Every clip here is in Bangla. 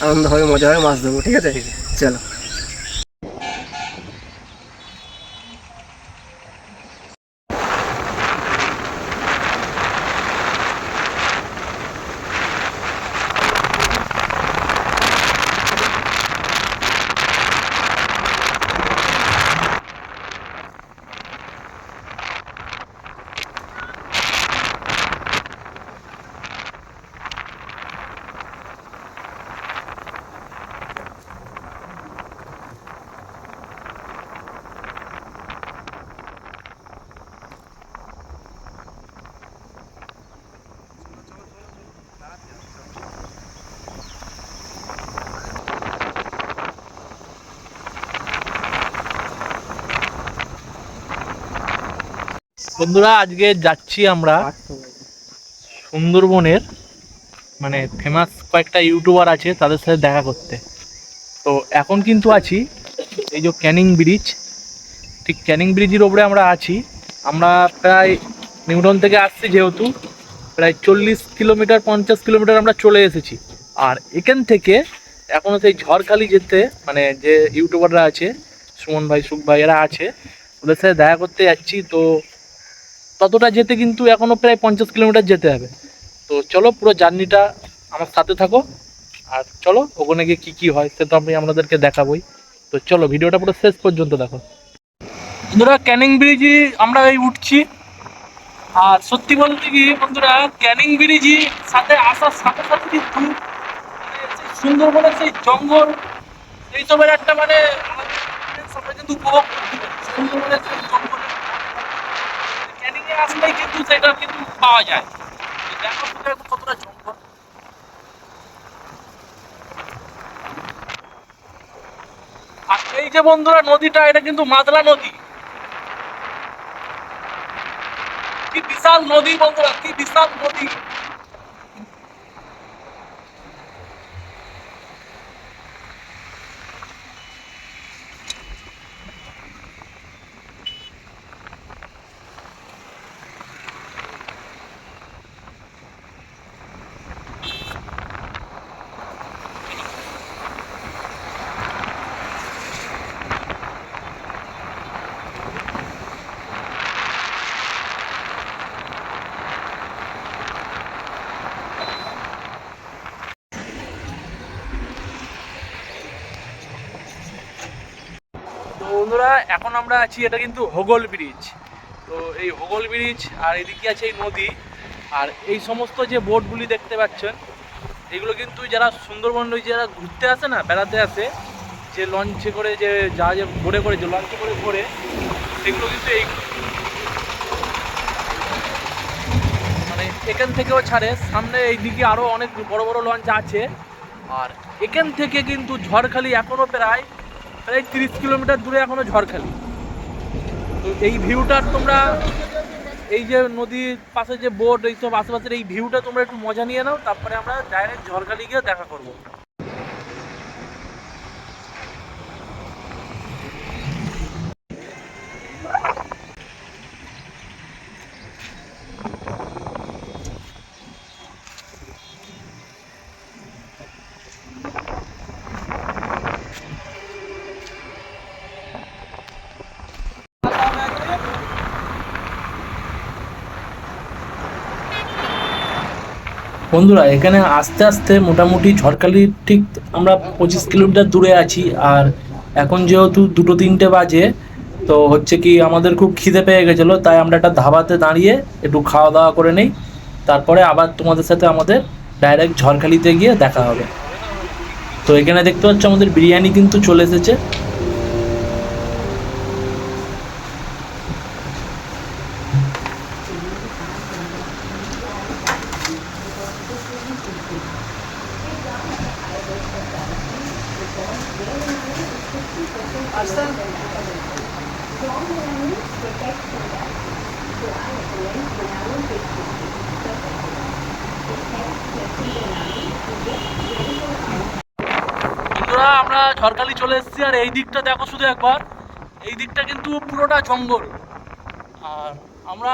আনন্দ হবে, মজা হবে, মাছ ধরবো। ঠিক আছে, চলো। বন্ধুরা, আজকে যাচ্ছি আমরা সুন্দরবনের, মানে ফেমাস কয়েকটা ইউটিউবার আছে তাদের সাথে দেখা করতে। তো এখন কিন্তু আছি এই যে ক্যানিং ব্রিজ, ঠিক ক্যানিং ব্রিজের ওপরে আমরা আছি। আমরা প্রায় নিউটন থেকে আসছি, যেহেতু প্রায় 40 কিলোমিটার 50 কিলোমিটার আমরা চলে এসেছি। আর এখান থেকে এখনও সেই ঝড়খালি যেতে, মানে যে ইউটিউবাররা আছে, সুমন ভাই, সুখ ভাই, এরা আছে, ওদের সাথে দেখা করতে যাচ্ছি। তো ততটা যেতে কিন্তু এখনও প্রায় 50 কিলোমিটার যেতে হবে। তো চলো, পুরো জার্নিটা আমার সাথে থাকো। আর চলো ওখানে গিয়ে কী কী হয় সে তো আমি আপনাদেরকে দেখাবোই। তো চলো, ভিডিওটা পুরো শেষ পর্যন্ত দেখো। বন্ধুরা, ক্যানিং ব্রিজে আমরা এই উঠছি। আর সত্যি বলতে কি বন্ধুরা, ক্যানিং ব্রিজে সাথে আসার সাথে সাথে কিন্তু মানে সেই সুন্দরবনের সেই জঙ্গল, এইসবের একটা মানে আলাদা experience আমরা কিন্তু উপভোগ করতে পারি। সুন্দরবনের সেই জঙ্গলের ক্যানিং এ আসলেই কিন্তু সেটা কিন্তু পাওয়া যায়। তো দেখো তুমি কতটা জঙ্গল। আর এই যে বন্ধুরা নদীটা, এটা কিন্তু মাদলা নদী। কি বিশাল নদী বন্ধুরা, কি বিশাল নদী। তো বন্ধুরা, এখন আমরা আছি, এটা কিন্তু হোগল ব্রিজ। তো এই হোগল ব্রিজ, আর এদিকে আছে এই নদী। আর এই সমস্ত যে বোটগুলি দেখতে পাচ্ছেন, এগুলো কিন্তু যারা সুন্দরবন ওই যারা ঘুরতে আসে না, বেড়াতে আসে, যে লঞ্চে করে, যে জাহাজে বোটে করে, যে লঞ্চে করে ঘোরে, সেগুলো কিন্তু এই মানে এখান থেকেও ছাড়ে। সামনে এই দিকে আরও অনেক বড় বড় লঞ্চ আছে। আর এখান থেকে কিন্তু ঝড়খালি এখনও প্রায় প্রায় 30 কিলোমিটার দূরে এখনও ঝড়খালি। তো এই ভিউটার তোমরা, এই যে নদীর পাশে যে বোট, এইসব আশেপাশের এই ভিউটা তোমরা একটু মজা নিয়ে নাও, তারপরে আমরা ডাইরেক্ট ঝড়খালি গিয়ে দেখা করবো। বন্ধুরা, এখানে আস্তে আস্তে মোটামুটি ঝড়খালি ঠিক আমরা 25 কিলোমিটার দূরে আছি। আর এখন যেহেতু 2-3টে বাজে, তো হচ্ছে কি আমাদের খুব খিদে পেয়ে গেছিলো, তাই আমরা একটা ধাবাতে দাঁড়িয়ে একটু খাওয়া দাওয়া করে নেই। তারপরে আবার তোমাদের সাথে আমাদের ডাইরেক্ট ঝড়খালিতে গিয়ে দেখা হবে। তো এখানে দেখতে পাচ্ছ আমাদের বিরিয়ানি কিন্তু চলে এসেছে। বন্ধুরা, আমরা ঝড়খালি চলে এসেছি। আর এই দিকটা দেখো শুধু একবার, এই দিকটা কিন্তু পুরোটা জঙ্গল। আর আমরা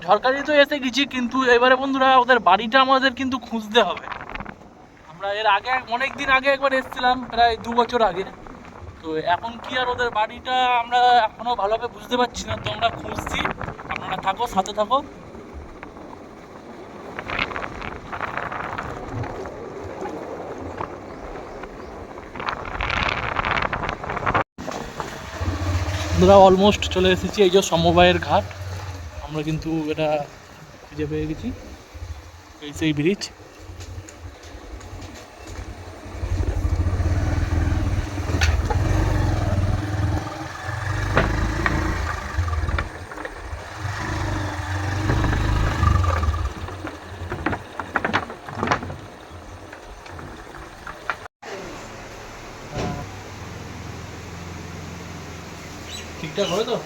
ঝড়খালি তো এসে গেছি, কিন্তু এবারে বন্ধুরা ওদের বাড়িটা আমাদের কিন্তু খুঁজতে হবে। আমরা আমরা এর আগে অনেক দিন আগে একবার এসেছিলাম, প্রায় 2 বছর আগে। তো এখন কি আর ওদের বাড়িটা আমরা এখনো ভালোভাবে বুঝতে পারছি না, তো আমরা খুঁজছি। আপনারা থাকো, সাথে থাকো। আমরা অলমোস্ট চলে এসেছি, এই যে সমবায়ের ঘাট। আমরা কিন্তু এটা খুঁজে পেয়ে গেছি, এই সেই ব্রিজ। ঠিকঠাক হবে তো?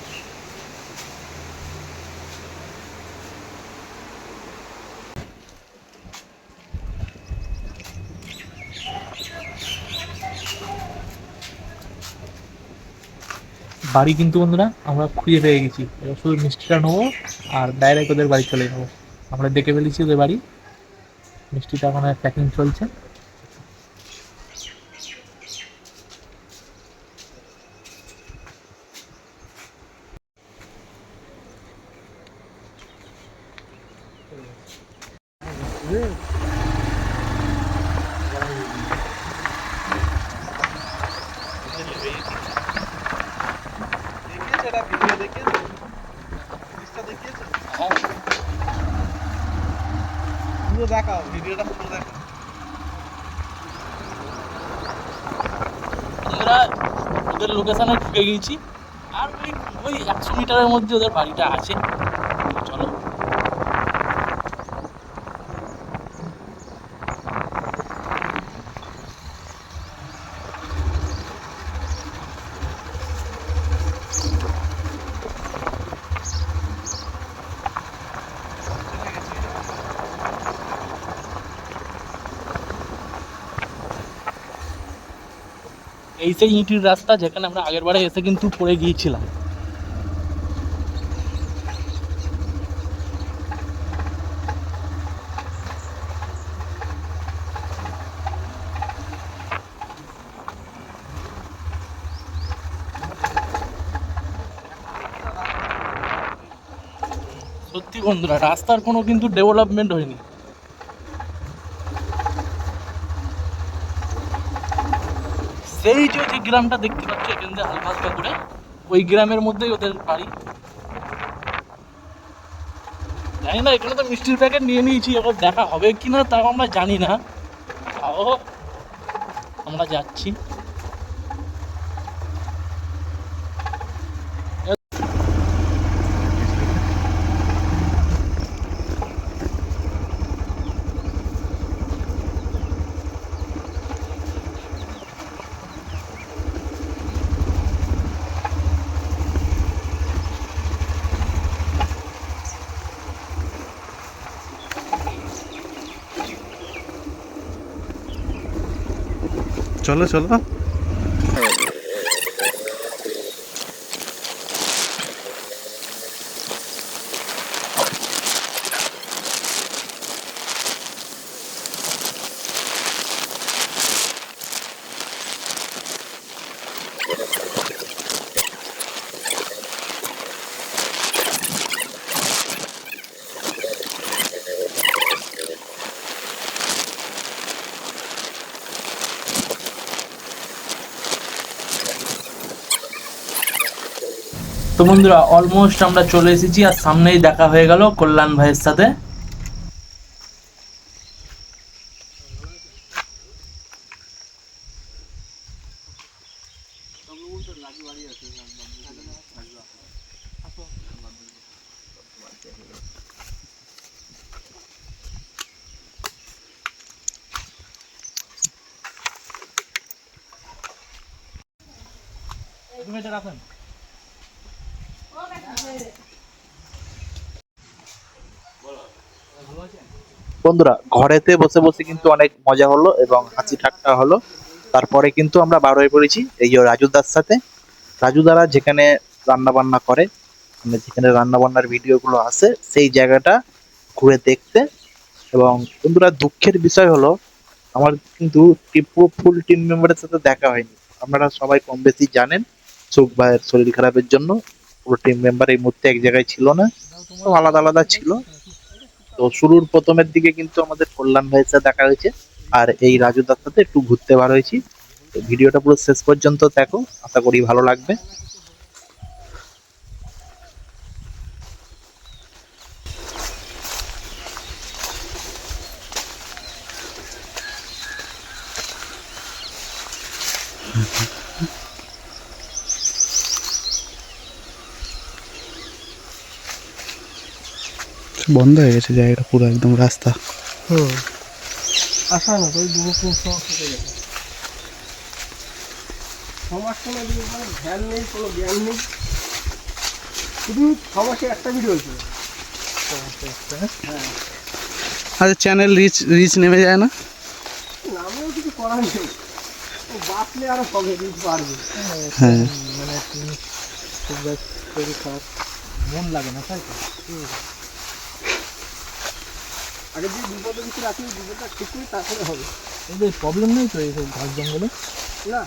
বাড়ি কিন্তু বন্ধুরা আমরা খুঁজে পেয়ে গেছি, এবার শুধু মিষ্টিটা নেবো আর ডাইরেক্ট ওদের বাড়ি চলে যাবো। আমরা দেখে ফেলেছি ওদের বাড়ি, মিষ্টিটা এখন প্যাকিং চলছে। দেখাও ভিডিওটা পুরো দেখো। আমরা ওদের লোকেশনে ঢুকে গিয়েছি, আর ওই ওই 100 মিটারের মধ্যে ওদের বাড়িটা আছে। চলো। এই সেই ইঁটির রাস্তা যেখানে আমরা আগের বারে এসে কিন্তু পড়ে গিয়েছিলাম। সত্যি বন্ধুরা, রাস্তার কোনো কিন্তু ডেভেলপমেন্ট হয়নি। সেই যে যে গ্রামটা দেখতে পাচ্ছ এখান থেকে হালকা হালকা করে, ওই গ্রামের মধ্যেই ওদের বাড়ি। জানি না, এখানে তো মিষ্টির প্যাকেট নিয়ে নিয়েছি, এবার দেখা হবে কিনা তাও আমরা জানি না। তাও আমরা যাচ্ছি। চলো চলো। তো বন্ধুরা অলমোস্ট আমরা চলে এসেছি, আর সামনেই দেখা হয়ে গেল কল্যাণ ভাইয়ের সাথে। বন্ধুরা ঘরেতে বসে বসে কিন্তু অনেক মজা হলো এবং হাসি ঠাট্টা হলো। তারপরে কিন্তু আমরা বার হয়ে পড়েছি এই যে রাজুদার সাথে। রাজু দ্বারা যেখানে রান্না বান্না করে, মানে যেখানে রান্না বান্নার ভিডিও গুলো আসে, সেই জায়গাটা ঘুরে দেখতে। এবং বন্ধুরা দুঃখের বিষয় হলো আমার কিন্তু পুরো ফুল টিম মেম্বারের সাথে দেখা হয়নি। আপনারা সবাই কম বেশি জানেন সুখ ভাইয়ের শরীর খারাপের জন্য পুরো টিম মেম্বার এই মুহূর্তে এক জায়গায় ছিল না, সব আলাদা আলাদা ছিল। তো শুরুর প্রথমের দিকে কিন্তু আমাদের কল্যাণ ভাইয়ের সাথে দেখা হয়েছে, আর এই রাজু দার সাথে একটু ঘুরতে বার হয়েছি। তো ভিডিওটা পুরো শেষ পর্যন্ত দেখো, আশা করি ভালো লাগবে। বন্ধ হয়ে গেছে জায়গাটা পুরো একদম রাস্তা। আসা না তো দু তিন সমস্যা হয়ে গেছে। সমস্যা না দিকে মানে ধ্যান নেই, কোনো জ্ঞান নেই, শুধু সমস্যা একটা ভিডিও হয়েছিল। আচ্ছা, চ্যানেল রিচ নেমে যায় না? নামেও কিছু করার নেই, ও বাঁচলে আরো হবে, রিচ বাড়বে। হ্যাঁ, মানে তুমি খুব শরীর খারাপ, মন লাগে না তাই তো? আগে যে বিপদে কিছু রাখি, বিপদটা ঠিক করি, তারপরে হবে। এদের প্রবলেম নেই তো এইসব ঘাস জঙ্গলে? না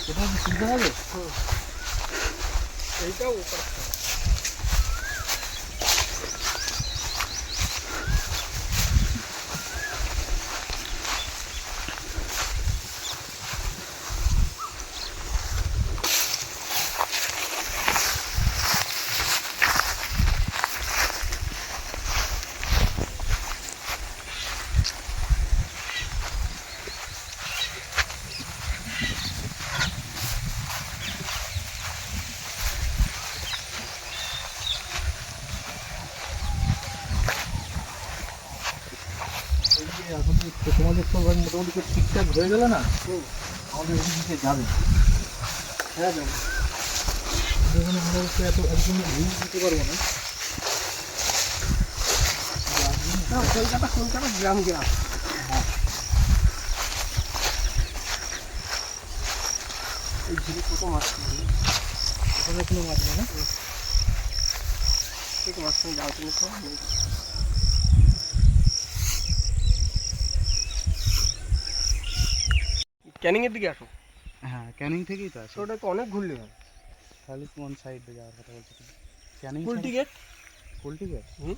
এটা কি সুবিধা হবে? এইটাও এখন তো তোমাদের তো মোটামুটি তো ঠিকঠাক হয়ে গেল না, আমাদের ওদিকে যাবে। হ্যাঁ যাবো। যেখানে মনে হচ্ছে এত একদম ভিউ দিতে পারবো না। কলকাতা গ্রাম গ্রাম। এই ঝিলে কত মাছ, ওখানে কোনো মাছ নেই না? মাছ যাও তুমি তো ক্যানিং এর দিকে আসো। হ্যাঁ, ক্যানিং থেকেই তো আছে। ওটা তো অনেক ঘুরলে হয়। তাহলে কোন সাইডে যাওয়ার কথা বলছো তুমি? ক্যানিং ফুল টিকেট, ফুল টিকেট? হুম,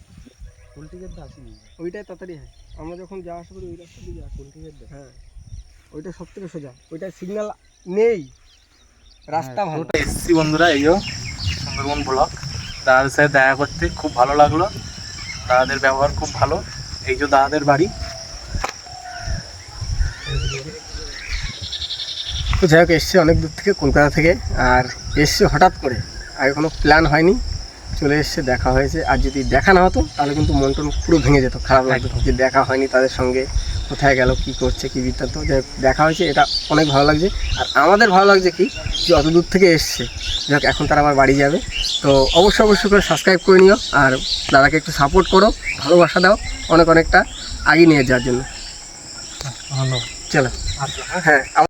ফুল টিকেট তো আসেনি। ওইটাই তাড়াতাড়ি হয়। আমরা যখন যাওয়া আসা করি ওই রাস্তা দিয়ে যাওয়া। ফুল টিকেট? হ্যাঁ, ওইটা সব থেকে সোজা, ওইটা সিগন্যাল নেই, রাস্তা ভালো। এসছি বন্ধুরা, এইও সুন্দরবন ব্লক। দাদাদের সাথে দেখা করতে খুব ভালো লাগলো, দাদাদের ব্যবহার খুব ভালো। এই যে দাদাদের বাড়ি। তো যাই হোক, এসছে অনেক দূর থেকে, কলকাতা থেকে, আর এসছে হঠাৎ করে, আগে কোনো প্ল্যান হয়নি, চলে এসছে, দেখা হয়েছে। আর যদি দেখা না হতো তাহলে কিন্তু মন টন পুরো ভেঙে যেত, খারাপ লাগতো যে দেখা হয়নি তাদের সঙ্গে, কোথায় গেল, কী করছে, কী বৃত্তান্ত। যাই হোক, দেখা হয়েছে, এটা অনেক ভালো লাগছে। আর আমাদের ভালো লাগছে কি, যে অত দূর থেকে এসছে। যাই হোক, এখন তারা আবার বাড়ি যাবে। তো অবশ্যই করে সাবস্ক্রাইব করে নিও, আর দাদাকে একটু সাপোর্ট করো, ভালোবাসা দাও অনেকটা আগিয়ে নিয়ে যাওয়ার জন্য। ধন্যবাদ। চলো, আচ্ছা। হ্যাঁ।